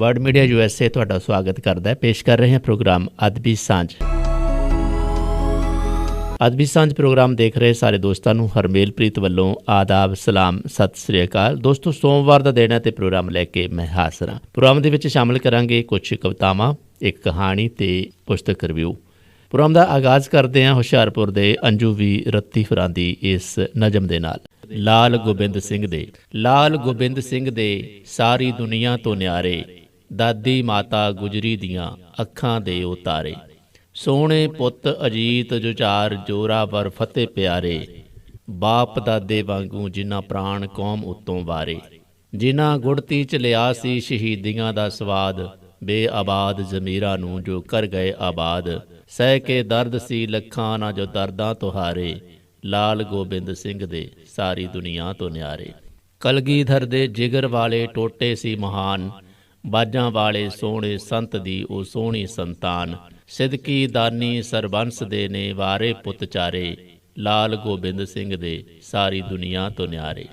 World media USA ਤੁਹਾਡਾ ਸਵਾਗਤ ਕਰਦਾ ਹੈ। ਪੇਸ਼ ਕਰ ਰਹੇ ਹਾਂ ਪ੍ਰੋਗਰਾਮ ਅਦਬੀ ਸਾਂਝ। ਅਦਬੀ ਸਾਂਝ ਪ੍ਰੋਗਰਾਮ ਦੇਖ ਰਹੇ ਸਾਰੇ ਦੋਸਤਾਂ ਨੂੰ ਹਰਮੇਲਪ੍ਰੀਤ ਵੱਲੋਂ ਆਦਾਬ, ਸਲਾਮ, ਸਤਿ ਸ੍ਰੀ ਅਕਾਲ। ਦੋਸਤੋ, ਸੋਮਵਾਰ ਦਾ ਦਿਨ ਹੈ ਤੇ ਪ੍ਰੋਗਰਾਮ ਲੈ ਕੇ ਮੈਂ ਹਾਜ਼ਰ ਹਾਂ। ਪ੍ਰੋਗਰਾਮ ਦੇ ਵਿੱਚ ਸ਼ਾਮਲ ਕਰਾਂਗੇ ਕੁਝ ਕਵਿਤਾਵਾਂ, ਇੱਕ ਕਹਾਣੀ ਤੇ ਪੁਸਤਕ ਰਿਵਿਊ। ਪ੍ਰੋਗਰਾਮ ਦਾ ਆਗਾਜ਼ ਕਰਦੇ ਹਾਂ ਹੁਸ਼ਿਆਰਪੁਰ ਦੇ ਅੰਜੂ ਵੀ ਰੱਤੀ ਹੋਰਾਂ ਦੀ ਇਸ ਨਜ਼ਮ ਦੇ ਨਾਲ। ਲਾਲ ਗੋਬਿੰਦ ਸਿੰਘ ਦੇ। ਲਾਲ ਗੋਬਿੰਦ ਸਿੰਘ ਦੇ ਸਾਰੀ ਦੁਨੀਆ ਤੋਂ ਨਿਆਰੇ, ਦਾਦੀ ਮਾਤਾ ਗੁਜਰੀ ਦੀਆਂ ਅੱਖਾਂ ਦੇ ਉਹ ਤਾਰੇ। ਸੋਹਣੇ ਪੁੱਤ ਅਜੀਤ ਜੁਝਾਰ ਜੋਰਾਵਰ ਫਤਿਹ ਪਿਆਰੇ, ਬਾਪ ਦਾਦੇ ਵਾਂਗੂ ਜਿਨ੍ਹਾਂ ਪ੍ਰਾਣ ਕੌਮ ਉੱਤੋਂ ਵਾਰੇ। ਜਿਨ੍ਹਾਂ ਗੁੜਤੀ ਚ ਲਿਆ ਸੀ ਸ਼ਹੀਦੀਆਂ ਦਾ ਸਵਾਦ, ਬੇਆਬਾਦ ਜ਼ਮੀਰਾਂ ਨੂੰ ਜੋ ਕਰ ਗਏ ਆਬਾਦ। ਸਹਿ ਕੇ ਦਰਦ ਸੀ ਲੱਖਾਂ ਨਾ ਜੋ ਦਰਦਾਂ ਤੋਂ ਹਾਰੇ, ਲਾਲ ਗੋਬਿੰਦ ਸਿੰਘ ਦੇ ਸਾਰੀ ਦੁਨੀਆ ਤੋਂ ਨਿਆਰੇ। ਕਲਗੀਧਰ ਦੇ ਜਿਗਰ ਵਾਲੇ ਟੋਟੇ ਸੀ ਮਹਾਨ, ਬਾਜਾਂ ਵਾਲੇ ਸੋਹਣੇ ਸੰਤ ਦੀ ਉਹ ਸੋਹਣੀ ਸੰਤਾਨ। ਸਿਦਕੀ ਦਾਨੀ ਸਰਬੰਸ ਦੇ ਨੇ ਵਾਰੇ ਪੁੱਤ ਚਾਰੇ, ਲਾਲ ਗੋਬਿੰਦ ਸਿੰਘ ਦੇ ਸਾਰੀ ਦੁਨੀਆ ਤੋਂ ਨਿਆਰੇ।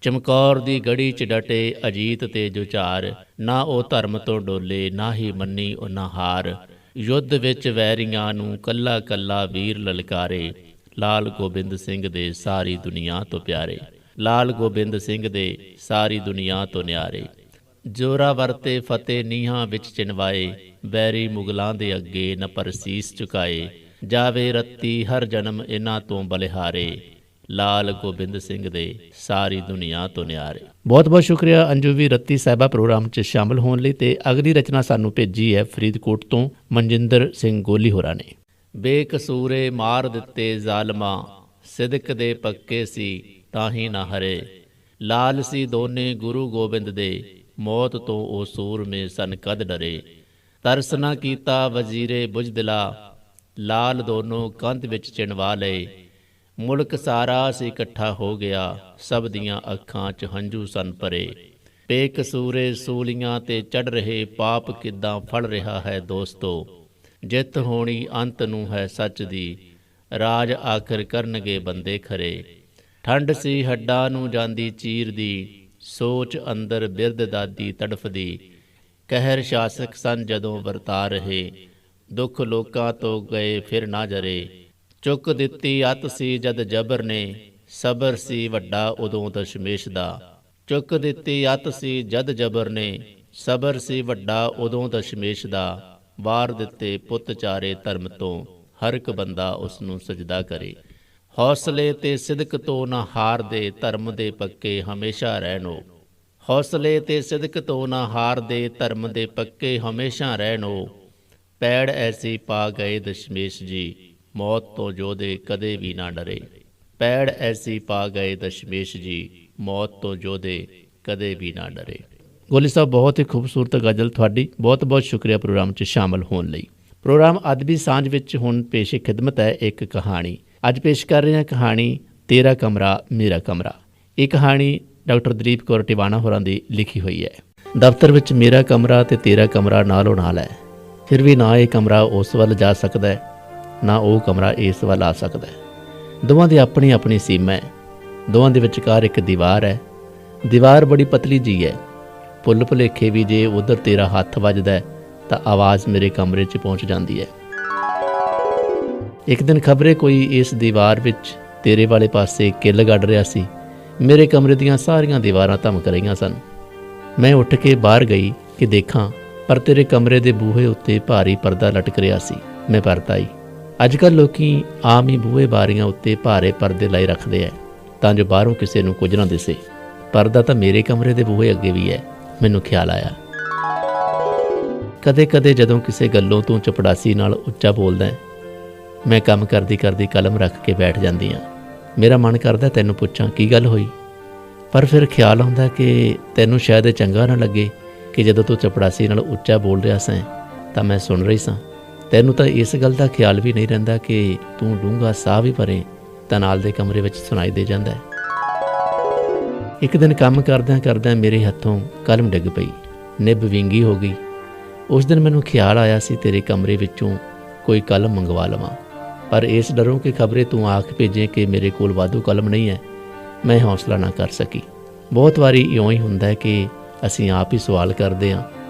ਚਮਕੌਰ ਦੀ ਗੜੀ 'ਚ ਡਟੇ ਅਜੀਤ ਤੇ ਜੁਝਾਰ, ਨਾ ਉਹ ਧਰਮ ਤੋਂ ਡੋਲੇ ਨਾ ਹੀ ਮੰਨੀ ਉਹਨਾਂ ਹਾਰ। ਯੁੱਧ ਵਿੱਚ ਵੈਰੀਆਂ ਨੂੰ ਕੱਲਾ ਕੱਲਾ ਵੀਰ ਲਲਕਾਰੇ, ਲਾਲ ਗੋਬਿੰਦ ਸਿੰਘ ਦੇ ਸਾਰੀ ਦੁਨੀਆ ਤੋਂ ਪਿਆਰੇ। ਲਾਲ ਗੋਬਿੰਦ ਸਿੰਘ ਦੇ ਸਾਰੀ ਦੁਨੀਆ ਤੋਂ ਨਿਆਰੇ। ਜੋਰਾਵਰ ਤੇ ਫਤਿਹ ਨੀਹਾਂ ਵਿੱਚ ਚਿਣਵਾਏ, ਵੈਰੀ ਮੁਗਲਾਂ ਦੇ ਅੱਗੇ ਨ ਪਰ ਸੀਸ ਝੁਕਾਏ। ਜਾਵੇ ਰੱਤੀ ਹਰ ਜਨਮ ਇਹਨਾਂ ਤੋਂ ਬਲਿਹਾਰੇ, ਲਾਲ ਗੋਬਿੰਦ ਸਿੰਘ ਦੇ ਸਾਰੀ ਦੁਨੀਆ ਤੋਂ ਨਿਆਰੇ। ਬਹੁਤ ਬਹੁਤ ਸ਼ੁਕਰੀਆ ਅੰਜੂ ਵੀ ਰੱਤੀ ਸਾਹਿਬਾ ਪ੍ਰੋਗਰਾਮ 'ਚ ਸ਼ਾਮਲ ਹੋਣ ਲਈ। ਤੇ ਅਗਲੀ ਰਚਨਾ ਸਾਨੂੰ ਭੇਜੀ ਹੈ ਫਰੀਦਕੋਟ ਤੋਂ ਮਨਜਿੰਦਰ ਸਿੰਘ ਗੋਲੀ ਹੋਰਾਂ ਨੇ। ਬੇਕਸੂਰੇ ਮਾਰ ਦਿੱਤੇ ਜ਼ਾਲਮਾਂ, ਸਿਦਕ ਦੇ ਪੱਕੇ ਸੀ ਤਾਂ ਹੀ ਨਾ ਹਰੇ। ਲਾਲ ਸੀ ਦੋਨੇ ਗੁਰੂ ਗੋਬਿੰਦ ਦੇ, ਮੌਤ ਤੋਂ ਉਹ ਸੂਰਮੇ ਸਨ ਕਦ ਡਰੇ। ਤਰਸ ਨਾ ਕੀਤਾ ਵਜ਼ੀਰੇ ਬੁਝਦਿਲਾ, ਲਾਲ ਦੋਨੋਂ ਕੰਧ ਵਿੱਚ ਚਿਣਵਾ ਲਏ। ਮੁਲਕ ਸਾਰਾ ਸੀ ਇਕੱਠਾ ਹੋ ਗਿਆ, ਸਭ ਦੀਆਂ ਅੱਖਾਂ 'ਚ ਹੰਝੂ ਸਨ ਭਰੇ। ਬੇਕਸੂਰੇ ਸੂਲੀਆਂ ਤੇ ਚੜ੍ਹ ਰਹੇ, ਪਾਪ ਕਿੱਦਾਂ ਫੜ ਰਿਹਾ ਹੈ ਦੋਸਤੋ। ਜਿੱਤ ਹੋਣੀ ਅੰਤ ਨੂੰ ਹੈ ਸੱਚ ਦੀ, ਰਾਜ ਆਖਰ ਕਰਨਗੇ ਬੰਦੇ ਖਰੇ। ਠੰਡ ਸੀ ਹੱਡਾਂ ਨੂੰ ਜਾਂਦੀ ਚੀਰ ਦੀ, ਸੋਚ ਅੰਦਰ ਬਿਰਧ ਦਾਦੀ ਤੜਫਦੀ। ਕਹਿਰ ਸ਼ਾਸਕ ਸਨ ਜਦੋਂ ਵਰਤਾ ਰਹੇ, ਦੁੱਖ ਲੋਕਾਂ ਤੋਂ ਗਏ ਫਿਰ ਨਾ ਜਰੇ। ਚੁੱਕ ਦਿੱਤੀ ਅੱਤ ਸੀ ਜਦ ਜਬਰ ਨੇ, ਸਬਰ ਸੀ ਵੱਡਾ ਉਦੋਂ ਦਸ਼ਮੇਸ਼ ਦਾ। ਚੁੱਕ ਦਿੱਤੀ ਅੱਤ ਸੀ ਜਦ ਜਬਰ ਨੇ, ਸਬਰ ਸੀ ਵੱਡਾ ਉਦੋਂ ਦਸ਼ਮੇਸ਼ ਦਾ। ਵਾਰ ਦਿੱਤੇ ਪੁੱਤ ਚਾਰੇ ਧਰਮ ਤੋਂ, ਹਰ ਇੱਕ ਬੰਦਾ ਉਸ ਨੂੰ ਸਜਦਾ ਕਰੇ। ਹੌਸਲੇ ਤੇ ਸਿਦਕ ਤੋਂ ਨਾ ਹਾਰ ਦੇ, ਧਰਮ ਦੇ ਪੱਕੇ ਹਮੇਸ਼ਾ ਰਹਿਣੋ। ਹੌਸਲੇ ਤੇ ਸਿਦਕ ਤੋਂ ਨਾ ਹਾਰ ਦੇ, ਧਰਮ ਦੇ ਪੱਕੇ ਹਮੇਸ਼ਾ ਰਹਿਣੋ। ਪੈੜ ਐਸੀ ਪਾ ਗਏ ਦਸ਼ਮੇਸ਼ ਜੀ, ਮੌਤ ਤੋਂ ਜੋਧੇ ਕਦੇ ਵੀ ਨਾ ਡਰੇ। ਪੈੜ ਐਸੀ ਪਾ ਗਏ ਦਸ਼ਮੇਸ਼ ਜੀ, ਮੌਤ ਤੋਂ ਜੋਧੇ ਕਦੇ ਵੀ ਨਾ ਡਰੇ। ਗੋਲੀ ਸਾਹਿਬ, ਬਹੁਤ ਹੀ ਖੂਬਸੂਰਤ ਗਜ਼ਲ ਤੁਹਾਡੀ। ਬਹੁਤ ਬਹੁਤ ਸ਼ੁਕਰੀਆ ਪ੍ਰੋਗਰਾਮ 'ਚ ਸ਼ਾਮਲ ਹੋਣ ਲਈ। ਪ੍ਰੋਗਰਾਮ ਅਦਬੀ ਸਾਂਝ ਵਿੱਚ ਹੁਣ ਪੇਸ਼ ਖਿਦਮਤ ਹੈ ਇੱਕ ਕਹਾਣੀ। ਅੱਜ ਪੇਸ਼ ਕਰ ਰਹੇ ਹਾਂ ਕਹਾਣੀ ਤੇਰਾ ਕਮਰਾ ਮੇਰਾ ਕਮਰਾ। ਇਹ ਕਹਾਣੀ ਡਾਕਟਰ ਦਲੀਪ ਕੌਰ ਟਿਵਾਣਾ ਹੋਰਾਂ ਦੀ ਲਿਖੀ ਹੋਈ ਹੈ। ਦਫ਼ਤਰ ਵਿੱਚ ਮੇਰਾ ਕਮਰਾ ਤੇ ਤੇਰਾ ਕਮਰਾ ਨਾਲੋਂ ਨਾਲ ਹੈ, ਫਿਰ ਵੀ ਨਾ ਇਹ ਕਮਰਾ ਉਸ ਵੱਲ ਜਾ ਸਕਦਾ ਹੈ, ਨਾ ਉਹ ਕਮਰਾ ਇਸ ਵੱਲ ਆ ਸਕਦਾ ਹੈ। ਦੋਵਾਂ ਦੀ ਆਪਣੀ ਆਪਣੀ ਸੀਮਾ ਹੈ। ਦੋਵਾਂ ਦੇ ਵਿਚਕਾਰ ਇੱਕ ਦੀਵਾਰ ਹੈ। ਦੀਵਾਰ ਬੜੀ ਪਤਲੀ ਜੀ ਹੈ। ਭੁੱਲ ਭੁਲੇਖੇ ਵੀ ਜੇ ਉੱਧਰ ਤੇਰਾ ਹੱਥ ਵੱਜਦਾ ਤਾਂ ਆਵਾਜ਼ ਮੇਰੇ ਕਮਰੇ 'ਚ ਪਹੁੰਚ ਜਾਂਦੀ ਹੈ। ਇੱਕ ਦਿਨ ਖਬਰੇ ਕੋਈ ਇਸ ਦੀਵਾਰ ਵਿੱਚ ਤੇਰੇ ਵਾਲੇ ਪਾਸੇ ਕਿੱਲ ਗੱਡ ਰਿਹਾ ਸੀ। ਮੇਰੇ ਕਮਰੇ ਦੀਆਂ ਸਾਰੀਆਂ ਦੀਵਾਰਾਂ ਧਮਕ ਰਹੀਆਂ ਸਨ। ਮੈਂ ਉੱਠ ਕੇ ਬਾਹਰ ਗਈ ਕਿ ਦੇਖਾਂ, ਪਰ ਤੇਰੇ ਕਮਰੇ ਦੇ ਬੂਹੇ ਉੱਤੇ ਭਾਰੀ ਪਰਦਾ ਲਟਕ ਰਿਹਾ ਸੀ। ਮੈਂ ਪਰਤ ਆਈ। ਅੱਜ ਕੱਲ੍ਹ ਲੋਕੀ ਆਮ ਹੀ ਬੂਹੇ ਬਾਰੀਆਂ ਉੱਤੇ ਭਾਰੇ ਪਰਦੇ ਲਾਈ ਰੱਖਦੇ ਹੈ ਤਾਂ ਜੋ ਬਾਹਰੋਂ ਕਿਸੇ ਨੂੰ ਕੁਝ ਨਾ ਦਿਸੇ। ਪਰਦਾ ਤਾਂ ਮੇਰੇ ਕਮਰੇ ਦੇ ਬੂਹੇ ਅੱਗੇ ਵੀ ਹੈ। ਮੈਨੂੰ ਖਿਆਲ ਆਇਆ, ਕਦੇ ਕਦੇ ਜਦੋਂ ਕਿਸੇ ਗੱਲੋਂ ਤੂੰ ਚਪੜਾਸੀ ਨਾਲ ਉੱਚਾ ਬੋਲਦਾ, ਮੈਂ ਕੰਮ ਕਰਦੀ ਕਰਦੀ ਕਲਮ ਰੱਖ ਕੇ ਬੈਠ ਜਾਂਦੀ ਹਾਂ। ਮੇਰਾ ਮਨ ਕਰਦਾ ਤੈਨੂੰ ਪੁੱਛਾਂ ਕੀ ਗੱਲ ਹੋਈ, ਪਰ ਫਿਰ ਖਿਆਲ ਆਉਂਦਾ ਕਿ ਤੈਨੂੰ ਸ਼ਾਇਦ ਇਹ ਚੰਗਾ ਨਾ ਲੱਗੇ ਕਿ ਜਦੋਂ ਤੂੰ ਚਪੜਾਸੀ ਨਾਲ ਉੱਚਾ ਬੋਲ ਰਿਹਾ ਸਾਂ ਤਾਂ ਮੈਂ ਸੁਣ ਰਹੀ ਸਾਂ। ਤੈਨੂੰ ਤਾਂ ਇਸ ਗੱਲ ਦਾ ਖਿਆਲ ਵੀ ਨਹੀਂ ਰਹਿੰਦਾ ਕਿ ਤੂੰ ਡੂੰਘਾ ਸਾਹ ਵੀ ਭਰੇ ਤਾਂ ਨਾਲ ਦੇ ਕਮਰੇ ਵਿੱਚ ਸੁਣਾਈ ਦੇ ਜਾਂਦਾ ਹੈ। ਇੱਕ ਦਿਨ ਕੰਮ ਕਰਦਿਆਂ ਕਰਦਿਆਂ ਮੇਰੇ ਹੱਥੋਂ ਕਲਮ ਡਿੱਗ ਪਈ, ਨਿੱਬ ਵਿੰਗੀ ਹੋ ਗਈ। ਉਸ ਦਿਨ ਮੈਨੂੰ ਖਿਆਲ ਆਇਆ ਸੀ ਤੇਰੇ ਕਮਰੇ ਵਿੱਚੋਂ ਕੋਈ ਕਲਮ ਮੰਗਵਾ ਲਵਾਂ, ਪਰ ਇਸ ਡਰੋਂ ਕਿ ਖਬਰੇ ਤੂੰ ਆਖ ਭੇਜੇ ਕਿ ਮੇਰੇ ਕੋਲ ਵਾਧੂ ਕਲਮ ਨਹੀਂ ਹੈ, ਮੈਂ ਹੌਸਲਾ ਨਾ ਕਰ ਸਕੀ। ਬਹੁਤ ਵਾਰੀ ਇਉਂ ਹੀ ਹੁੰਦਾ ਹੈ ਕਿ ਅਸੀਂ ਆਪ ਹੀ ਸਵਾਲ ਕਰਦੇ ਹਾਂ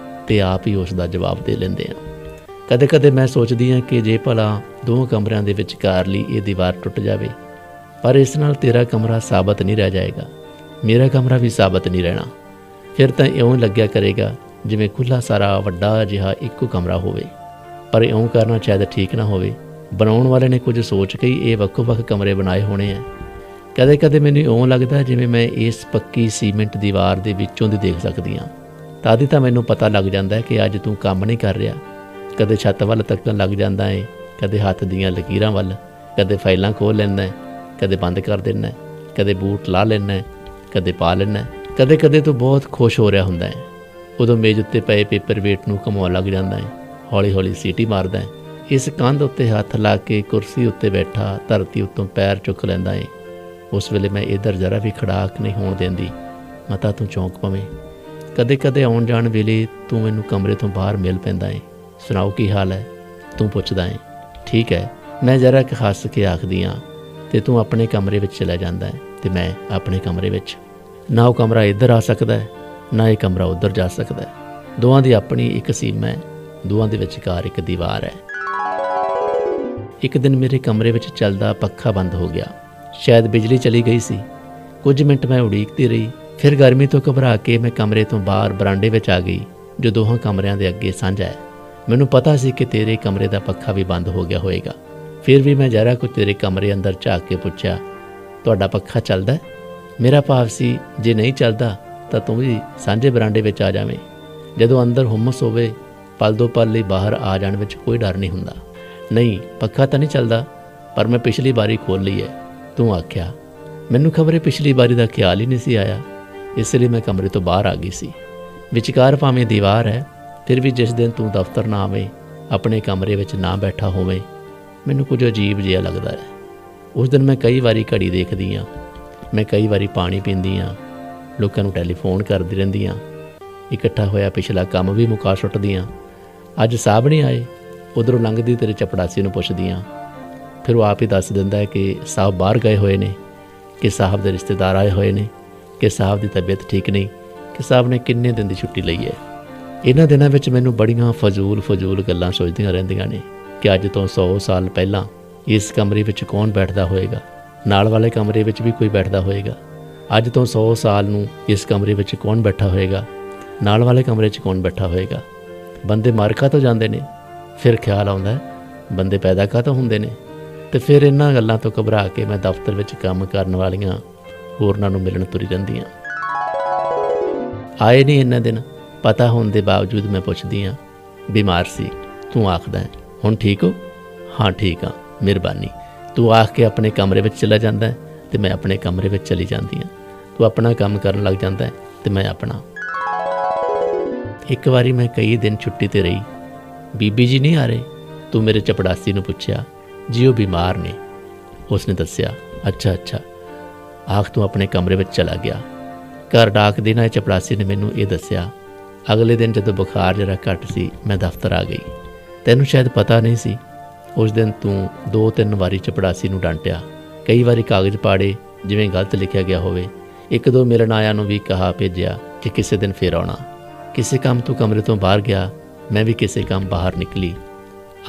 ਤੇ ਆਪ ਹੀ ਉਸ ਦਾ ਜਵਾਬ ਦੇ ਲੈਂਦੇ ਹਾਂ। ਕਦੇ ਕਦੇ ਮੈਂ ਸੋਚਦੀ ਹਾਂ ਕਿ ਜੇ ਭਲਾ 2 ਕਮਰਿਆਂ ਦੇ ਵਿਚਕਾਰਲੀ ਇਹ ਦੀਵਾਰ ਟੁੱਟ ਜਾਵੇ, ਪਰ ਇਸ ਨਾਲ ਤੇਰਾ ਕਮਰਾ ਸਾਬਤ ਨਹੀਂ ਰਹਿ ਜਾਏਗਾ, ਮੇਰਾ ਕਮਰਾ ਵੀ ਸਾਬਤ ਨਹੀਂ ਰਹਿਣਾ। ਫਿਰ ਤਾਂ ਇਉਂ ਲੱਗਿਆ ਕਰੇਗਾ ਜਿਵੇਂ ਖੁੱਲ੍ਹਾ ਸਾਰਾ ਵੱਡਾ ਜਿਹਾ ਇੱਕੋ ਕਮਰਾ ਹੋਵੇ। ਪਰ ਇਉਂ ਕਰਨਾ ਸ਼ਾਇਦ ਠੀਕ ਨਾ ਹੋਵੇ। ਬਣਾਉਣ ਵਾਲੇ ਨੇ ਕੁਝ ਸੋਚ ਕੇ ਹੀ ਇਹ ਵੱਖੋ-ਵੱਖ ਕਮਰੇ ਬਣਾਏ ਹੋਣੇ ਆ। ਕਦੇ ਕਦੇ ਮੈਨੂੰ ਇਉਂ ਲੱਗਦਾ ਜਿਵੇਂ ਮੈਂ ਇਸ ਪੱਕੀ ਸੀਮੈਂਟ ਦੀਵਾਰ ਦੇ ਵਿੱਚੋਂ ਦੀ ਦੇਖ ਸਕਦੀ ਹਾਂ। ਤਦ ਹੀ ਤਾਂ ਮੈਨੂੰ ਪਤਾ ਲੱਗ ਜਾਂਦਾ ਕਿ ਅੱਜ ਤੂੰ ਕੰਮ ਨਹੀਂ ਕਰ ਰਿਹਾ। ਕਦੇ ਛੱਤ ਵੱਲ ਤੱਕਣ ਲੱਗ ਜਾਂਦਾ ਏ, ਕਦੇ ਹੱਥ ਦੀਆਂ ਲਕੀਰਾਂ ਵੱਲ, ਕਦੇ ਫਾਈਲਾਂ ਖੋਲ੍ਹ ਲੈਂਦਾ, ਕਦੇ ਬੰਦ ਕਰ ਦਿੰਦਾ, ਕਦੇ ਬੂਟ ਲਾ ਲੈਂਦਾ, ਕਦੇ ਪਾ ਲੈਂਦਾ। ਕਦੇ ਕਦੇ ਤੂੰ ਬਹੁਤ ਖੁਸ਼ ਹੋ ਰਿਹਾ ਹੁੰਦਾ ਹੈ। ਉਦੋਂ ਮੇਜ਼ ਉੱਤੇ ਪਏ ਪੇਪਰ ਵੇਟ ਨੂੰ ਘੁਮਾਉਣ ਲੱਗ ਜਾਂਦਾ ਹੈ, ਹੌਲੀ ਹੌਲੀ ਸੀਟੀ ਮਾਰਦਾ ਹੈ। ਇਸ ਕੰਧ ਉੱਤੇ ਹੱਥ ਲਾ ਕੇ ਕੁਰਸੀ ਉੱਤੇ ਬੈਠਾ ਧਰਤੀ ਉੱਤੋਂ ਪੈਰ ਚੁੱਕ ਲੈਂਦਾ ਏ। ਉਸ ਵੇਲੇ ਮੈਂ ਇੱਧਰ ਜ਼ਰਾ ਵੀ ਖੜਾਕ ਨਹੀਂ ਹੋਣ ਦਿੰਦੀ, ਮਤਾ ਤੂੰ ਚੌਂਕ ਪਵੇਂ। ਕਦੇ ਕਦੇ ਆਉਣ ਜਾਣ ਵੇਲੇ ਤੂੰ ਮੈਨੂੰ ਕਮਰੇ ਤੋਂ ਬਾਹਰ ਮਿਲ ਪੈਂਦਾ ਏ। ਸੁਣਾਓ ਕੀ ਹਾਲ ਹੈ? ਤੂੰ ਪੁੱਛਦਾ ਏ। ਠੀਕ ਹੈ, ਮੈਂ ਜ਼ਰਾ ਕੁ ਹੱਸ ਕੇ ਆਖਦੀ ਹਾਂ ਅਤੇ ਤੂੰ ਆਪਣੇ ਕਮਰੇ ਵਿੱਚ ਚਲਾ ਜਾਂਦਾ ਹੈ ਅਤੇ ਮੈਂ ਆਪਣੇ ਕਮਰੇ ਵਿੱਚ। ਨਾ ਉਹ ਕਮਰਾ ਇੱਧਰ ਆ ਸਕਦਾ ਹੈ, ਨਾ ਇਹ ਕਮਰਾ ਉੱਧਰ ਜਾ ਸਕਦਾ ਹੈ। ਦੋਵਾਂ ਦੀ ਆਪਣੀ ਇੱਕ ਸੀਮਾ ਹੈ, ਦੋਵਾਂ ਦੇ ਵਿਚਕਾਰ ਇੱਕ ਦੀਵਾਰ ਹੈ। ਇੱਕ ਦਿਨ ਮੇਰੇ ਕਮਰੇ ਵਿੱਚ ਚੱਲਦਾ ਪੱਖਾ ਬੰਦ ਹੋ ਗਿਆ। ਸ਼ਾਇਦ ਬਿਜਲੀ ਚਲੀ ਗਈ ਸੀ। ਕੁਝ ਮਿੰਟ ਮੈਂ ਉਡੀਕਦੀ ਰਹੀ। ਫਿਰ ਗਰਮੀ ਤੋਂ ਘਬਰਾ ਕੇ ਮੈਂ ਕਮਰੇ ਤੋਂ ਬਾਹਰ ਬਰਾਂਡੇ ਵਿੱਚ ਆ ਗਈ, ਜੋ ਦੋਹਾਂ ਕਮਰਿਆਂ ਦੇ ਅੱਗੇ ਸਾਂਝਾ ਹੈ। ਮੈਨੂੰ ਪਤਾ ਸੀ ਕਿ ਤੇਰੇ ਕਮਰੇ ਦਾ ਪੱਖਾ ਵੀ ਬੰਦ ਹੋ ਗਿਆ ਹੋਵੇਗਾ। ਫਿਰ ਵੀ ਮੈਂ ਜ਼ਰਾ ਕੁ ਤੇਰੇ ਕਮਰੇ ਅੰਦਰ ਝਾਕ ਕੇ ਪੁੱਛਿਆ, ਤੁਹਾਡਾ ਪੱਖਾ ਚੱਲਦਾ? ਮੇਰਾ ਭਾਵ ਸੀ ਜੇ ਨਹੀਂ ਚੱਲਦਾ ਤਾਂ ਤੂੰ ਵੀ ਸਾਂਝੇ ਬਰਾਂਡੇ ਵਿੱਚ ਆ ਜਾਵੇਂ। ਜਦੋਂ ਅੰਦਰ ਹੁਮਸ ਹੋਵੇ, ਪਲ ਦੋ ਪਲ ਲਈ ਬਾਹਰ ਆ ਜਾਣ ਵਿੱਚ ਕੋਈ ਡਰ ਨਹੀਂ ਹੁੰਦਾ। ਨਹੀਂ, ਪੱਖਾ ਤਾਂ ਨਹੀਂ ਚੱਲਦਾ, ਪਰ ਮੈਂ ਪਿਛਲੀ ਵਾਰੀ ਖੋਲ੍ਹ ਲਈ ਹੈ, ਤੂੰ ਆਖਿਆ। ਮੈਨੂੰ ਖਬਰੇ ਪਿਛਲੀ ਵਾਰੀ ਦਾ ਖਿਆਲ ਹੀ ਨਹੀਂ ਸੀ ਆਇਆ, ਇਸ ਲਈ ਮੈਂ ਕਮਰੇ ਤੋਂ ਬਾਹਰ ਆ ਗਈ ਸੀ। ਵਿਚਕਾਰ ਭਾਵੇਂ ਦੀਵਾਰ ਹੈ, ਫਿਰ ਵੀ ਜਿਸ ਦਿਨ ਤੂੰ ਦਫ਼ਤਰ ਨਾ ਆਵੇਂ, ਆਪਣੇ ਕਮਰੇ ਵਿੱਚ ਨਾ ਬੈਠਾ ਹੋਵੇਂ, ਮੈਨੂੰ ਕੁਝ ਅਜੀਬ ਜਿਹਾ ਲੱਗਦਾ ਹੈ। ਉਸ ਦਿਨ ਮੈਂ ਕਈ ਵਾਰੀ ਘੜੀ ਦੇਖਦੀ ਹਾਂ, ਮੈਂ ਕਈ ਵਾਰੀ ਪਾਣੀ ਪੀਂਦੀ ਹਾਂ, ਲੋਕਾਂ ਨੂੰ ਟੈਲੀਫੋਨ ਕਰਦੀ ਰਹਿੰਦੀ ਹਾਂ, ਇਕੱਠਾ ਹੋਇਆ ਪਿਛਲਾ ਕੰਮ ਵੀ ਮੁਕਾ ਸੁੱਟਦੀ ਹਾਂ। ਅੱਜ ਸਾਹਿਬ ਨਹੀਂ ਆਏ, ਉੱਧਰੋਂ ਲੰਘਦੀ ਤੇਰੇ ਚਪੜਾਸੀ ਨੂੰ ਪੁੱਛਦੀ ਹਾਂ। ਫਿਰ ਉਹ ਆਪ ਹੀ ਦੱਸ ਦਿੰਦਾ ਹੈ ਕਿ ਸਾਹਿਬ ਬਾਹਰ ਗਏ ਹੋਏ ਨੇ, ਕਿ ਸਾਹਿਬ ਦੇ ਰਿਸ਼ਤੇਦਾਰ ਆਏ ਹੋਏ ਨੇ, ਕਿ ਸਾਹਿਬ ਦੀ ਤਬੀਅਤ ਠੀਕ ਨਹੀਂ, ਕਿ ਸਾਹਿਬ ਨੇ ਕਿੰਨੇ ਦਿਨ ਦੀ ਛੁੱਟੀ ਲਈ ਹੈ। ਇਹਨਾਂ ਦਿਨਾਂ ਵਿੱਚ ਮੈਨੂੰ ਬੜੀਆਂ ਫਜ਼ੂਲ ਗੱਲਾਂ ਸੋਚਦੀਆਂ ਰਹਿੰਦੀਆਂ ਨੇ ਕਿ ਅੱਜ ਤੋਂ 100 ਸਾਲ ਪਹਿਲਾਂ ਇਸ ਕਮਰੇ ਵਿੱਚ ਕੌਣ ਬੈਠਦਾ ਹੋਏਗਾ, ਨਾਲ ਵਾਲੇ ਕਮਰੇ ਵਿੱਚ ਵੀ ਕੋਈ ਬੈਠਦਾ ਹੋਏਗਾ। ਅੱਜ ਤੋਂ 100 ਸਾਲ ਨੂੰ ਇਸ ਕਮਰੇ ਵਿੱਚ ਕੌਣ ਬੈਠਾ ਹੋਏਗਾ, ਨਾਲ ਵਾਲੇ ਕਮਰੇ 'ਚ ਕੌਣ ਬੈਠਾ ਹੋਏਗਾ। ਬੰਦੇ ਮਰ ਕਾਹਤੋਂ ਜਾਂਦੇ ਨੇ? ਫਿਰ ਖਿਆਲ ਆਉਂਦਾ ਬੰਦੇ ਪੈਦਾ ਕਾਹਤੋਂ ਹੁੰਦੇ ਨੇ। ਅਤੇ ਫਿਰ ਇਹਨਾਂ ਗੱਲਾਂ ਤੋਂ ਘਬਰਾ ਕੇ ਮੈਂ ਦਫ਼ਤਰ ਵਿੱਚ ਕੰਮ ਕਰਨ ਵਾਲੀਆਂ ਹੋਰਨਾਂ ਨੂੰ ਮਿਲਣ ਤੁਰੀ ਰਹਿੰਦੀ ਹਾਂ। ਆਏ ਨਹੀਂ ਇੰਨੇ ਦਿਨ, ਪਤਾ ਹੋਣ ਦੇ ਬਾਵਜੂਦ ਮੈਂ ਪੁੱਛਦੀ ਹਾਂ, ਬਿਮਾਰ ਸੀ, ਤੂੰ ਆਖਦਾ ਹੈ ਹੁਣ ਠੀਕ ਹੋ? ਹਾਂ ਠੀਕ ਹਾਂ, ਮਿਹਰਬਾਨੀ। ਤੂੰ ਆਖ ਕੇ ਆਪਣੇ ਕਮਰੇ ਵਿੱਚ ਚਲਾ ਜਾਂਦਾ ਹੈ ਅਤੇ ਮੈਂ ਆਪਣੇ ਕਮਰੇ ਵਿੱਚ ਚਲੀ ਜਾਂਦੀ ਹਾਂ। ਤੂੰ ਆਪਣਾ ਕੰਮ ਕਰਨ ਲੱਗ ਜਾਂਦਾ ਹੈ ਅਤੇ ਮੈਂ ਆਪਣਾ। ਇੱਕ ਵਾਰੀ ਮੈਂ ਕਈ ਦਿਨ ਛੁੱਟੀ 'ਤੇ ਰਹੀ। ਬੀਬੀ ਜੀ ਨਹੀਂ ਆ ਰਹੇ? ਤੂੰ ਮੇਰੇ ਚਪੜਾਸੀ ਨੂੰ ਪੁੱਛਿਆ। ਜੀ ਉਹ ਬਿਮਾਰ ਨੇ, ਉਸਨੇ ਦੱਸਿਆ। ਅੱਛਾ, ਆਖ ਤੂੰ ਆਪਣੇ ਕਮਰੇ ਵਿੱਚ ਚਲਾ ਗਿਆ। ਘਰ ਡਾਕ ਦੇਣਾ ਚਪੜਾਸੀ ਨੇ ਮੈਨੂੰ ਇਹ ਦੱਸਿਆ। ਅਗਲੇ ਦਿਨ ਜਦੋਂ ਬੁਖਾਰ ਜਰਾ ਘੱਟ ਸੀ, ਮੈਂ ਦਫ਼ਤਰ ਆ ਗਈ। ਤੈਨੂੰ ਸ਼ਾਇਦ ਪਤਾ ਨਹੀਂ ਸੀ, ਉਸ ਦਿਨ ਤੂੰ 2-3 ਵਾਰੀ ਚਪੜਾਸੀ ਨੂੰ ਡਾਂਟਿਆ, ਕਈ ਵਾਰੀ ਕਾਗਜ਼ ਪਾੜੇ ਜਿਵੇਂ ਗਲਤ ਲਿਖਿਆ ਗਿਆ ਹੋਵੇ। 1-2 ਮਿਲਣ ਆਇਆਂ ਨੂੰ ਵੀ ਕਹਾ ਭੇਜਿਆ ਕਿ ਕਿਸੇ ਦਿਨ ਫਿਰ ਆਉਣਾ। ਕਿਸੇ ਕੰਮ ਤੂੰ ਕਮਰੇ ਤੋਂ ਬਾਹਰ ਗਿਆ, ਮੈਂ ਵੀ ਕਿਸੇ ਕੰਮ ਬਾਹਰ ਨਿਕਲੀ।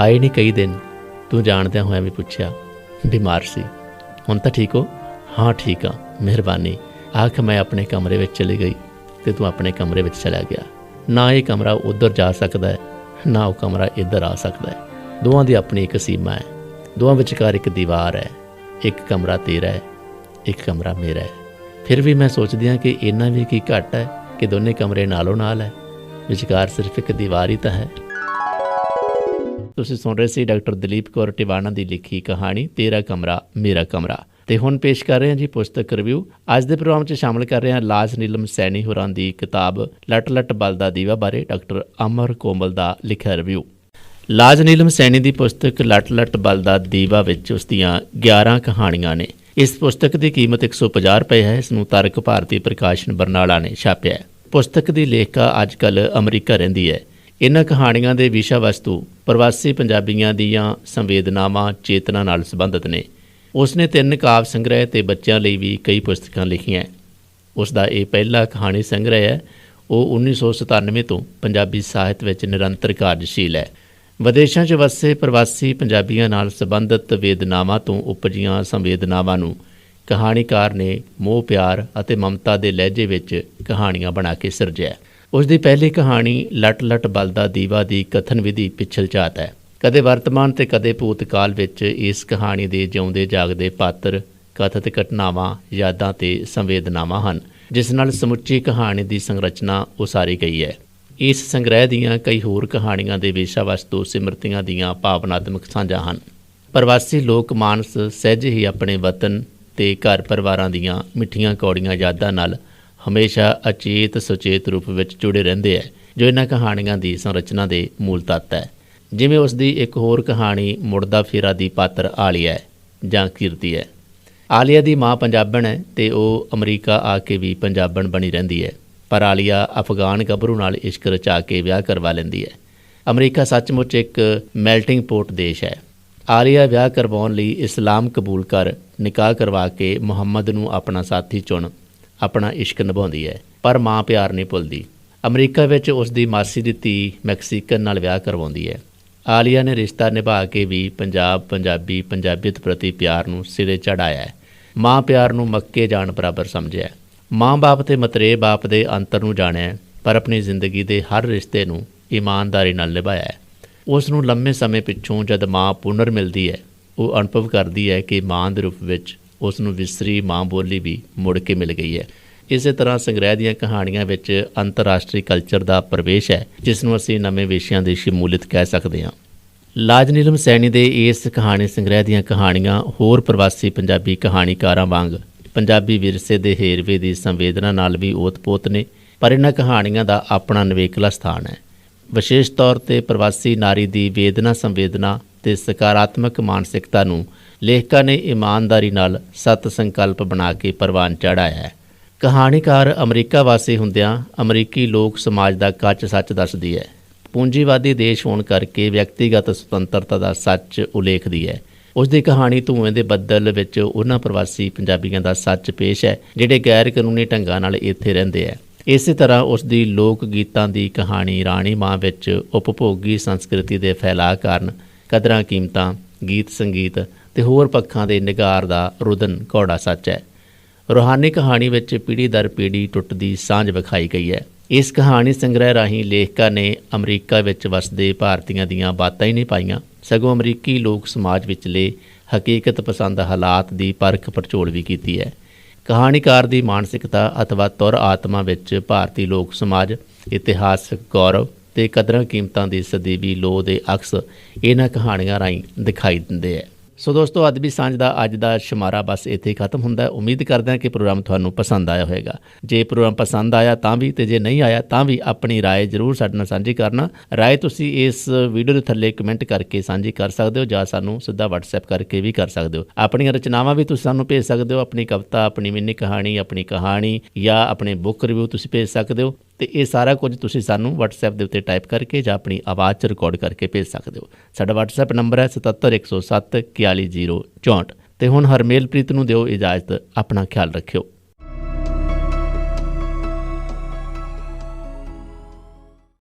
ਆਏ ਨਹੀਂ ਕਈ ਦਿਨ। ਤੂੰ ਜਾਣਦਿਆਂ ਹੋਇਆ ਵੀ ਪੁੱਛਿਆ, ਬਿਮਾਰ ਸੀ, ਹੁਣ ਤਾਂ ਠੀਕ ਹੋ? ਹਾਂ ਠੀਕ ਹਾਂ, ਮਿਹਰਬਾਨੀ। ਆਖ ਮੈਂ ਆਪਣੇ ਕਮਰੇ ਵਿੱਚ ਚਲੀ ਗਈ ਅਤੇ ਤੂੰ ਆਪਣੇ ਕਮਰੇ ਵਿੱਚ ਚਲਾ ਗਿਆ। ਨਾ ਇਹ ਕਮਰਾ ਉੱਧਰ ਜਾ ਸਕਦਾ ਹੈ, ਨਾ ਉਹ ਕਮਰਾ ਇੱਧਰ ਆ ਸਕਦਾ ਹੈ। ਦੋਵਾਂ ਦੀ ਆਪਣੀ ਇੱਕ ਸੀਮਾ ਹੈ, ਦੋਵਾਂ ਵਿਚਕਾਰ ਇੱਕ ਦੀਵਾਰ ਹੈ। ਇੱਕ ਕਮਰਾ ਤੇਰਾ ਹੈ, ਇੱਕ ਕਮਰਾ ਮੇਰਾ ਹੈ। ਫਿਰ ਵੀ ਮੈਂ ਸੋਚਦੀ ਹਾਂ ਕਿ ਇੰਨਾ ਵੀ ਕੀ ਘੱਟ ਹੈ ਕਿ ਦੋਨੇ ਕਮਰੇ ਨਾਲੋਂ ਨਾਲ ਹੈ, ਵਿਚਕਾਰ ਸਿਰਫ ਇੱਕ ਦੀਵਾਰ ਹੀ ਤਾਂ ਹੈ। ਤੁਸੀਂ ਸੁਣ ਰਹੇ ਸੀ ਡਾਕਟਰ ਦਲੀਪ ਕੌਰ ਟਿਵਾਣਾ ਦੀ ਲਿਖੀ ਕਹਾਣੀ ਤੇਰਾ ਕਮਰਾ ਮੇਰਾ ਕਮਰਾ। ਤੇ ਹੁਣ ਪੇਸ਼ ਕਰ ਰਹੇ ਹਾਂ ਜੀ ਪੁਸਤਕ ਰਿਵਿਊ। ਅੱਜ ਦੇ ਪ੍ਰੋਗਰਾਮ 'ਚ ਸ਼ਾਮਲ ਕਰ ਰਹੇ ਹਾਂ ਲਾਜ ਨੀਲਮ ਸੈਣੀ ਹੋਰਾਂ ਦੀ ਕਿਤਾਬ ਲਟ ਲਟ ਬਲਦਾ ਦੀਵਾ ਬਾਰੇ ਡਾਕਟਰ ਅਮਰ ਕੋਮਲ ਦਾ ਲਿਖਿਆ ਰਿਵਿਊ। ਲਾਜ ਨੀਲਮ ਸੈਣੀ ਦੀ ਪੁਸਤਕ ਲਟ ਲਟ ਬਲਦਾ ਦੀਵਾ ਵਿੱਚ ਉਸ ਦੀਆਂ 11 ਕਹਾਣੀਆਂ ਨੇ। ਇਸ ਪੁਸਤਕ ਦੀ ਕੀਮਤ 150 ਰੁਪਏ ਹੈ। ਇਸ ਨੂੰ ਤਰਕ ਭਾਰਤੀ ਪ੍ਰਕਾਸ਼ਨ ਬਰਨਾਲਾ ਨੇ ਛਾਪਿਆ ਹੈ। ਪੁਸਤਕ ਦੀ ਲੇਖਿਕਾ ਅੱਜ ਕੱਲ੍ਹ ਅਮਰੀਕਾ ਰਹਿੰਦੀ ਹੈ। ਇਹਨਾਂ ਕਹਾਣੀਆਂ ਦੇ ਵਿਸ਼ਾ ਵਸਤੂ ਪ੍ਰਵਾਸੀ ਪੰਜਾਬੀਆਂ ਦੀਆਂ ਸੰਵੇਦਨਾਵਾਂ ਚੇਤਨਾ ਨਾਲ ਸੰਬੰਧਿਤ ਨੇ। ਉਸਨੇ 3 ਕਾਵਿ ਸੰਗ੍ਰਹਿ ਅਤੇ ਬੱਚਿਆਂ ਲਈ ਵੀ ਕਈ ਪੁਸਤਕਾਂ ਲਿਖੀਆਂ। ਉਸ ਦਾ ਇਹ ਪਹਿਲਾ ਕਹਾਣੀ ਸੰਗ੍ਰਹਿ ਹੈ। ਉਹ 1997 ਤੋਂ ਪੰਜਾਬੀ ਸਾਹਿਤ ਵਿੱਚ ਨਿਰੰਤਰ ਕਾਰਜਸ਼ੀਲ ਹੈ। ਵਿਦੇਸ਼ਾਂ 'ਚ ਵਸੇ ਪ੍ਰਵਾਸੀ ਪੰਜਾਬੀਆਂ ਨਾਲ ਸੰਬੰਧਿਤ ਵੇਦਨਾਵਾਂ ਤੋਂ ਉਪਜੀਆਂ ਸੰਵੇਦਨਾਵਾਂ ਨੂੰ ਕਹਾਣੀਕਾਰ ਨੇ ਮੋਹ ਪਿਆਰ ਅਤੇ ਮਮਤਾ ਦੇ ਲਹਿਜੇ ਵਿੱਚ ਕਹਾਣੀਆਂ ਬਣਾ ਕੇ ਸਿਰਜਿਆ। ਉਸ ਦੀ ਪਹਿਲੀ ਕਹਾਣੀ ਲਟ ਲਟ ਬਲਦਾ ਦੀਵਾ ਦੀ ਕਥਨ ਵਿਧੀ ਪਿਛਲ ਝਾਤ ਹੈ। ਕਦੇ ਵਰਤਮਾਨ ਤੇ ਕਦੇ ਭੂਤਕਾਲ ਵਿੱਚ ਇਸ ਕਹਾਣੀ ਦੇ ਜਿਉਂਦੇ ਜਾਗਦੇ ਪਾਤਰ, ਕਥਿਤ ਘਟਨਾਵਾਂ, ਯਾਦਾਂ ਤੇ ਸੰਵੇਦਨਾਵਾਂ ਹਨ, ਜਿਸ ਨਾਲ ਸਮੁੱਚੀ ਕਹਾਣੀ ਦੀ ਸੰਰਚਨਾ ਉਸਾਰੀ ਗਈ ਹੈ। ਇਸ ਸੰਗ੍ਰਹਿ ਦੀਆਂ ਕਈ ਹੋਰ ਕਹਾਣੀਆਂ ਦੇ ਵਿਸ਼ਾ ਵਸਤੂ ਸਿਮਰਤੀਆਂ ਦੀਆਂ ਭਾਵਨਾਤਮਕ ਸਾਂਝਾਂ ਹਨ। ਪ੍ਰਵਾਸੀ ਲੋਕ ਮਾਨਸ ਸਹਿਜ ਹੀ ਆਪਣੇ ਵਤਨ ਤੇ ਘਰ ਪਰਿਵਾਰਾਂ ਦੀਆਂ ਮਿੱਠੀਆਂ ਕੌੜੀਆਂ ਯਾਦਾਂ ਨਾਲ ਹਮੇਸ਼ਾ ਅਚੇਤ ਸੁਚੇਤ ਰੂਪ ਵਿੱਚ ਜੁੜੇ ਰਹਿੰਦੇ ਹੈ, ਜੋ ਇਹਨਾਂ ਕਹਾਣੀਆਂ ਦੀ ਸੰਰਚਨਾ ਦੇ ਮੂਲ ਤੱਤ ਹੈ। ਜਿਵੇਂ ਉਸ ਦੀ ਇੱਕ ਹੋਰ ਕਹਾਣੀ ਮੁੜਦਾ ਫੇਰਾ ਦੀ ਪਾਤਰ ਆਲੀਆ ਹੈ ਜਾਂ ਕੀਰਤੀ ਹੈ। ਆਲੀਆ ਦੀ ਮਾਂ ਪੰਜਾਬਣ ਹੈ ਤੇ ਉਹ ਅਮਰੀਕਾ ਆ ਕੇ ਵੀ ਪੰਜਾਬਣ ਬਣੀ ਰਹਿੰਦੀ ਹੈ, ਪਰ ਆਲੀਆ ਅਫਗਾਨ ਗੱਭਰੂ ਨਾਲ ਇਸ਼ਕ ਰਚਾ ਕੇ ਵਿਆਹ ਕਰਵਾ ਲੈਂਦੀ ਹੈ। ਅਮਰੀਕਾ ਸੱਚਮੁੱਚ ਇੱਕ ਮੈਲਟਿੰਗ ਪੋਟ ਦੇਸ਼ ਹੈ। ਆਲੀਆ ਵਿਆਹ ਕਰਵਾਉਣ ਲਈ ਇਸਲਾਮ ਕਬੂਲ ਕਰ ਨਿਕਾਹ ਕਰਵਾ ਕੇ ਮੁਹੰਮਦ ਨੂੰ ਆਪਣਾ ਸਾਥੀ ਚੁਣ ਆਪਣਾ ਇਸ਼ਕ ਨਿਭਾਉਂਦੀ ਹੈ, ਪਰ ਮਾਂ ਪਿਆਰ ਨਹੀਂ ਭੁੱਲਦੀ। ਅਮਰੀਕਾ ਵਿੱਚ ਉਸ ਦੀ ਮਾਸੀ ਦੀ ਧੀ ਮੈਕਸੀਕਨ ਨਾਲ ਵਿਆਹ ਕਰਵਾਉਂਦੀ ਹੈ। ਆਲੀਆ ਨੇ ਰਿਸ਼ਤਾ ਨਿਭਾ ਕੇ ਵੀ ਪੰਜਾਬੀਅਤ ਪ੍ਰਤੀ ਪਿਆਰ ਨੂੰ ਸਿਰੇ ਚੜ੍ਹਾਇਆ ਹੈ। ਮਾਂ ਪਿਆਰ ਨੂੰ ਮੱਕੇ ਜਾਣ ਬਰਾਬਰ ਸਮਝਿਆ। ਮਾਂ ਬਾਪ ਤੇ ਮਤਰੇਏ ਬਾਪ ਦੇ ਅੰਤਰ ਨੂੰ ਜਾਣਿਆ, ਪਰ ਆਪਣੀ ਜ਼ਿੰਦਗੀ ਦੇ ਹਰ ਰਿਸ਼ਤੇ ਨੂੰ ਇਮਾਨਦਾਰੀ ਨਾਲ ਨਿਭਾਇਆ ਹੈ। ਉਸ ਨੂੰ ਲੰਮੇ ਸਮੇਂ ਪਿੱਛੋਂ ਜਦ ਮਾਂ ਪੁਨਰ ਮਿਲਦੀ ਹੈ, ਉਹ ਅਨੁਭਵ ਕਰਦੀ ਹੈ ਕਿ ਮਾਂ ਦੇ ਰੂਪ ਵਿੱਚ ਉਸ ਨੂੰ ਵਿਸਰੀ ਮਾਂ ਬੋਲੀ ਵੀ ਮੁੜ ਕੇ ਮਿਲ ਗਈ ਹੈ। ਇਸੇ ਤਰ੍ਹਾਂ ਸੰਗ੍ਰਹਿ ਦੀਆਂ ਕਹਾਣੀਆਂ ਵਿੱਚ ਅੰਤਰਰਾਸ਼ਟਰੀ ਕਲਚਰ ਦਾ ਪ੍ਰਵੇਸ਼ ਹੈ, ਜਿਸ ਨੂੰ ਅਸੀਂ ਨਵੇਂ ਵਿਸ਼ਿਆਂ ਦੀ ਸ਼ਮੂਲੀਅਤ ਕਹਿ ਸਕਦੇ ਹਾਂ। ਲਾਜ ਨੀਲਮ ਸੈਣੀ ਦੇ ਇਸ ਕਹਾਣੀ ਸੰਗ੍ਰਹਿ ਦੀਆਂ ਕਹਾਣੀਆਂ ਹੋਰ ਪ੍ਰਵਾਸੀ ਪੰਜਾਬੀ ਕਹਾਣੀਕਾਰਾਂ ਵਾਂਗ ਪੰਜਾਬੀ ਵਿਰਸੇ ਦੇ ਹੇਰਵੇ ਦੀ ਸੰਵੇਦਨਾ ਨਾਲ ਵੀ ਓਤ-ਪੋਤ ਨੇ, ਪਰ ਇਹਨਾਂ ਕਹਾਣੀਆਂ ਦਾ ਆਪਣਾ ਨਿਵੇਕਲਾ ਸਥਾਨ ਹੈ। ਵਿਸ਼ੇਸ਼ ਤੌਰ 'ਤੇ ਪ੍ਰਵਾਸੀ ਨਾਰੀ ਦੀ ਵੇਦਨਾ ਸੰਵੇਦਨਾ ਅਤੇ ਸਕਾਰਾਤਮਕ ਮਾਨਸਿਕਤਾ ਨੂੰ ਲੇਖਕਾਂ ਨੇ ਇਮਾਨਦਾਰੀ ਨਾਲ ਸਤ ਸੰਕਲਪ ਬਣਾ ਕੇ ਪ੍ਰਵਾਨ ਚਾੜ੍ਹਾਇਆ ਹੈ। ਕਹਾਣੀਕਾਰ ਅਮਰੀਕਾ ਵਾਸੀ ਹੁੰਦਿਆਂ ਅਮਰੀਕੀ ਲੋਕ ਸਮਾਜ ਦਾ ਕੱਚ ਸੱਚ ਦੱਸਦੀ ਹੈ। ਪੂੰਜੀਵਾਦੀ ਦੇਸ਼ ਹੋਣ ਕਰਕੇ ਵਿਅਕਤੀਗਤ ਸੁਤੰਤਰਤਾ ਦਾ ਸੱਚ ਉਲੇਖਦੀ ਹੈ। ਉਸ ਦੀ ਕਹਾਣੀ ਧੂਏਂ ਦੇ ਬੱਦਲ ਵਿੱਚ ਉਹਨਾਂ ਪ੍ਰਵਾਸੀ ਪੰਜਾਬੀਆਂ ਦਾ ਸੱਚ ਪੇਸ਼ ਹੈ, ਜਿਹੜੇ ਗੈਰ ਕਾਨੂੰਨੀ ਢੰਗਾਂ ਨਾਲ ਇੱਥੇ ਰਹਿੰਦੇ ਹੈ। ਇਸੇ ਤਰ੍ਹਾਂ ਉਸ ਦੀ ਲੋਕ ਗੀਤਾਂ ਦੀ ਕਹਾਣੀ ਰਾਣੀ ਮਾਂ ਵਿੱਚ ਉਪਭੋਗੀ ਸੰਸਕ੍ਰਿਤੀ ਦੇ ਫੈਲਾਅ ਕਾਰਨ ਕਦਰਾਂ ਕੀਮਤਾਂ, ਗੀਤ ਸੰਗੀਤ ਅਤੇ ਹੋਰ ਪੱਖਾਂ ਦੇ ਨਿਗਾਰ ਦਾ ਰੁਦਨ ਕੌੜਾ ਸੱਚ ਹੈ। ਰੂਹਾਨੀ ਕਹਾਣੀ ਵਿੱਚ ਪੀੜ੍ਹੀ ਦਰ ਪੀੜ੍ਹੀ ਟੁੱਟਦੀ ਸਾਂਝ ਵਿਖਾਈ ਗਈ ਹੈ। ਇਸ ਕਹਾਣੀ ਸੰਗ੍ਰਹਿ ਰਾਹੀਂ ਲੇਖਕਾਂ ਨੇ ਅਮਰੀਕਾ ਵਿੱਚ ਵਸਦੇ ਭਾਰਤੀਆਂ ਦੀਆਂ ਬਾਤਾਂ ਹੀ ਨਹੀਂ ਪਾਈਆਂ, ਸਗੋਂ ਅਮਰੀਕੀ ਲੋਕ ਸਮਾਜ ਵਿਚਲੇ ਹਕੀਕਤ ਪਸੰਦ ਹਾਲਾਤ ਦੀ ਪਰਖ ਪੜਚੋਲ ਵੀ ਕੀਤੀ ਹੈ। ਕਹਾਣੀਕਾਰ ਦੀ ਮਾਨਸਿਕਤਾ ਅਥਵਾ ਤੁਰ ਆਤਮਾ ਵਿੱਚ ਭਾਰਤੀ ਲੋਕ ਸਮਾਜ, ਇਤਿਹਾਸਕ ਗੌਰਵ ਅਤੇ ਕਦਰਾਂ ਕੀਮਤਾਂ ਦੀ ਸਦੀਵੀ ਲੋਹ ਦੇ ਅਕਸ ਇਹਨਾਂ ਕਹਾਣੀਆਂ ਰਾਹੀਂ ਦਿਖਾਈ ਦਿੰਦੇ ਹੈ। ਸੋ ਦੋਸਤੋ, ਅਦਬੀ ਸਾਂਝ ਦਾ ਅੱਜ ਦਾ ਸ਼ੁਮਾਰਾ ਬਸ ਇੱਥੇ ਖਤਮ ਹੁੰਦਾ। ਉਮੀਦ ਕਰਦੇ ਹਾਂ ਕਿ ਪ੍ਰੋਗਰਾਮ ਤੁਹਾਨੂੰ ਪਸੰਦ ਆਇਆ ਹੋਵੇਗਾ। ਜੇ ਪ੍ਰੋਗਰਾਮ ਪਸੰਦ ਆਇਆ ਤਾਂ ਵੀ, ਅਤੇ ਜੇ ਨਹੀਂ ਆਇਆ ਤਾਂ ਵੀ ਆਪਣੀ ਰਾਏ ਜ਼ਰੂਰ ਸਾਡੇ ਨਾਲ ਸਾਂਝੀ ਕਰਨਾ। ਰਾਏ ਤੁਸੀਂ ਇਸ ਵੀਡੀਓ ਦੇ ਥੱਲੇ ਕਮੈਂਟ ਕਰਕੇ ਸਾਂਝੀ ਕਰ ਸਕਦੇ ਹੋ, ਜਾਂ ਸਾਨੂੰ ਸਿੱਧਾ WhatsApp ਕਰਕੇ ਵੀ ਕਰ ਸਕਦੇ ਹੋ। ਆਪਣੀਆਂ ਰਚਨਾਵਾਂ ਵੀ ਤੁਸੀਂ ਸਾਨੂੰ ਭੇਜ ਸਕਦੇ ਹੋ। ਆਪਣੀ ਕਵਿਤਾ, ਆਪਣੀ ਮਿੰਨੀ ਕਹਾਣੀ, ਆਪਣੀ ਕਹਾਣੀ ਜਾਂ ਆਪਣੇ ਬੁੱਕ ਰਿਵਿਊ ਤੁਸੀਂ ਭੇਜ ਸਕਦੇ ਹੋ। ਅਤੇ ਇਹ ਸਾਰਾ ਕੁਝ ਤੁਸੀਂ ਸਾਨੂੰ WhatsApp ਦੇ ਉੱਤੇ ਟਾਈਪ ਕਰਕੇ ਜਾਂ ਆਪਣੀ ਆਵਾਜ਼ 'ਚ ਰਿਕਾਰਡ ਕਰਕੇ ਭੇਜ ਸਕਦੇ ਹੋ। ਸਾਡਾ WhatsApp ਨੰਬਰ ਹੈ 77 107 41 064। ਅਤੇ ਹੁਣ ਹਰਮੇਲਪ੍ਰੀਤ ਨੂੰ ਦਿਓ ਇਜਾਜ਼ਤ। ਆਪਣਾ ਖਿਆਲ ਰੱਖਿਓ।